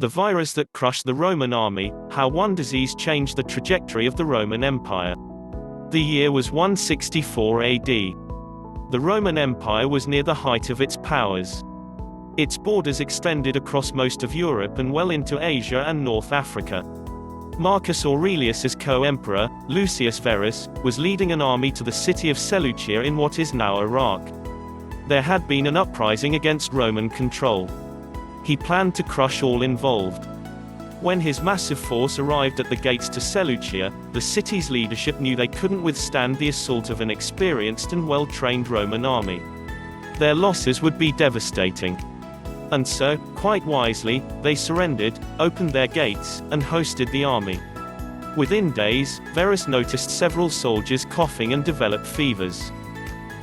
The virus that crushed the Roman army, how one disease changed the trajectory of the Roman Empire. The year was 164 AD. The Roman Empire was near the height of its powers. Its borders extended across most of Europe and well into Asia and North Africa. Marcus Aurelius, as co-emperor, Lucius Verus, was leading an army to the city of Seleucia in what is now Iraq. There had been an uprising against Roman control. He planned to crush all involved. When his massive force arrived at the gates to Seleucia, the city's leadership knew they couldn't withstand the assault of an experienced and well-trained Roman army. Their losses would be devastating. And so, quite wisely, they surrendered, opened their gates, and hosted the army. Within days, Verus noticed several soldiers coughing and developed fevers.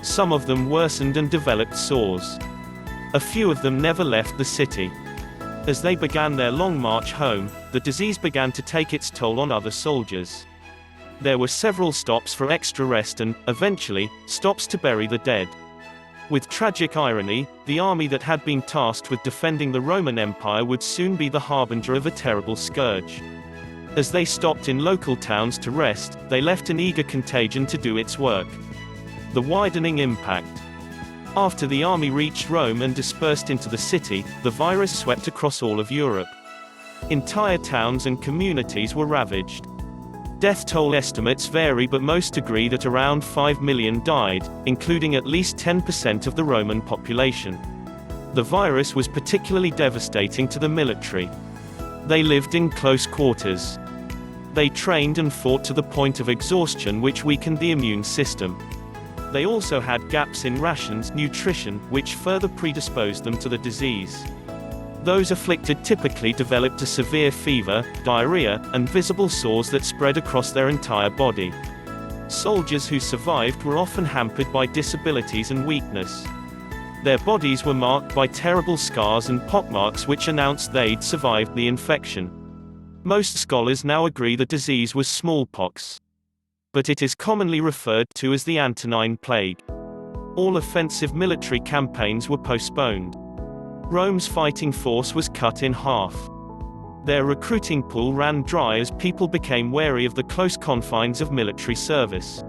Some of them worsened and developed sores. A few of them never left the city. As they began their long march home, the disease began to take its toll on other soldiers. There were several stops for extra rest and, eventually, stops to bury the dead. With tragic irony, the army that had been tasked with defending the Roman Empire would soon be the harbinger of a terrible scourge. As they stopped in local towns to rest, they left an eager contagion to do its work. The widening impact. After the army reached Rome and dispersed into the city, the virus swept across all of Europe. Entire towns and communities were ravaged. Death toll estimates vary, but most agree that around 5 million died, including at least 10% of the Roman population. The virus was particularly devastating to the military. They lived in close quarters. They trained and fought to the point of exhaustion, which weakened the immune system. They also had gaps in rations, nutrition, which further predisposed them to the disease. Those afflicted typically developed a severe fever, diarrhea, and visible sores that spread across their entire body. Soldiers who survived were often hampered by disabilities and weakness. Their bodies were marked by terrible scars and pockmarks which announced they'd survived the infection. Most scholars now agree the disease was smallpox. But it is commonly referred to as the Antonine Plague. All offensive military campaigns were postponed. Rome's fighting force was cut in half. Their recruiting pool ran dry as people became wary of the close confines of military service.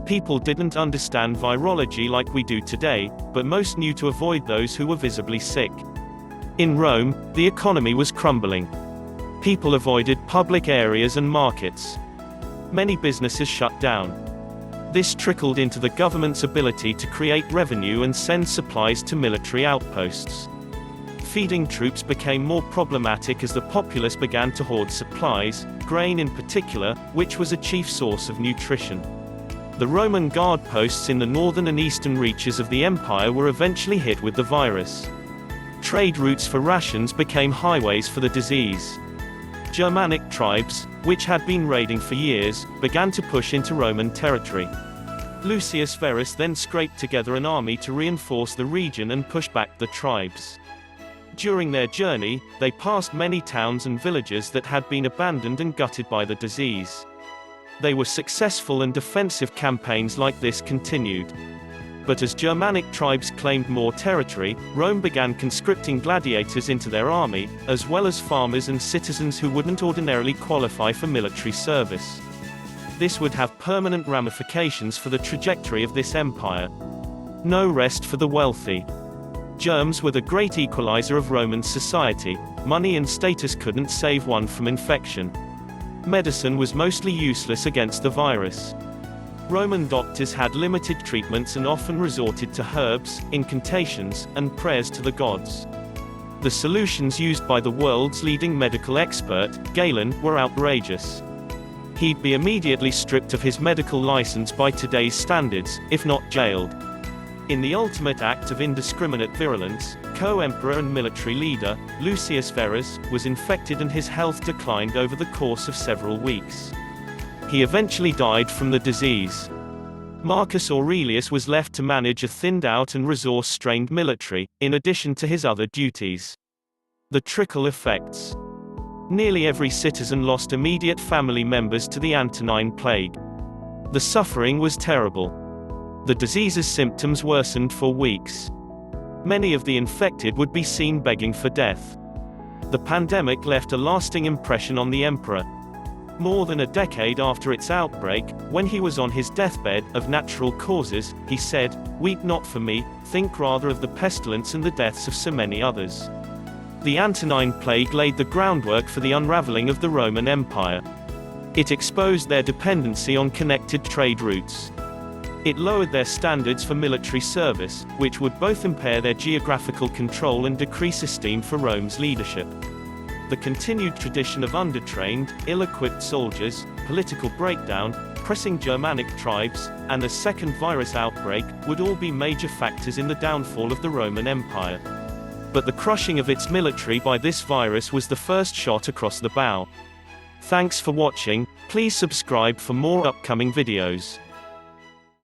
People didn't understand virology like we do today, but most knew to avoid those who were visibly sick. In Rome, the economy was crumbling. People avoided public areas and markets. Many businesses shut down. This trickled into the government's ability to create revenue and send supplies to military outposts. Feeding troops became more problematic as the populace began to hoard supplies, grain in particular, which was a chief source of nutrition. The Roman guard posts in the northern and eastern reaches of the empire were eventually hit with the virus. Trade routes for rations became highways for the disease. Germanic tribes, which had been raiding for years, began to push into Roman territory. Lucius Verus then scraped together an army to reinforce the region and push back the tribes. During their journey, they passed many towns and villages that had been abandoned and gutted by the disease. They were successful, and defensive campaigns like this continued. But as Germanic tribes claimed more territory, Rome began conscripting gladiators into their army, as well as farmers and citizens who wouldn't ordinarily qualify for military service. This would have permanent ramifications for the trajectory of this empire. No rest for the wealthy. Germs were the great equalizer of Roman society. Money and status couldn't save one from infection. Medicine was mostly useless against the virus. Roman doctors had limited treatments and often resorted to herbs, incantations, and prayers to the gods. The solutions used by the world's leading medical expert, Galen, were outrageous. He'd be immediately stripped of his medical license by today's standards, if not jailed. In the ultimate act of indiscriminate virulence, co-emperor and military leader, Lucius Verus, was infected and his health declined over the course of several weeks. He eventually died from the disease. Marcus Aurelius was left to manage a thinned-out and resource-strained military, in addition to his other duties. The trickle effects. Nearly every citizen lost immediate family members to the Antonine Plague. The suffering was terrible. The disease's symptoms worsened for weeks. Many of the infected would be seen begging for death. The pandemic left a lasting impression on the emperor. More than a decade after its outbreak, when he was on his deathbed of natural causes, he said, "Weep not for me, think rather of the pestilence and the deaths of so many others." The Antonine Plague laid the groundwork for the unraveling of the Roman Empire. It exposed their dependency on connected trade routes. It lowered their standards for military service, which would both impair their geographical control and decrease esteem for Rome's leadership. The continued tradition of undertrained, ill-equipped soldiers, political breakdown, pressing Germanic tribes, and a second virus outbreak, would all be major factors in the downfall of the Roman Empire. But the crushing of its military by this virus was the first shot across the bow. Thanks for watching. Please subscribe for more upcoming videos.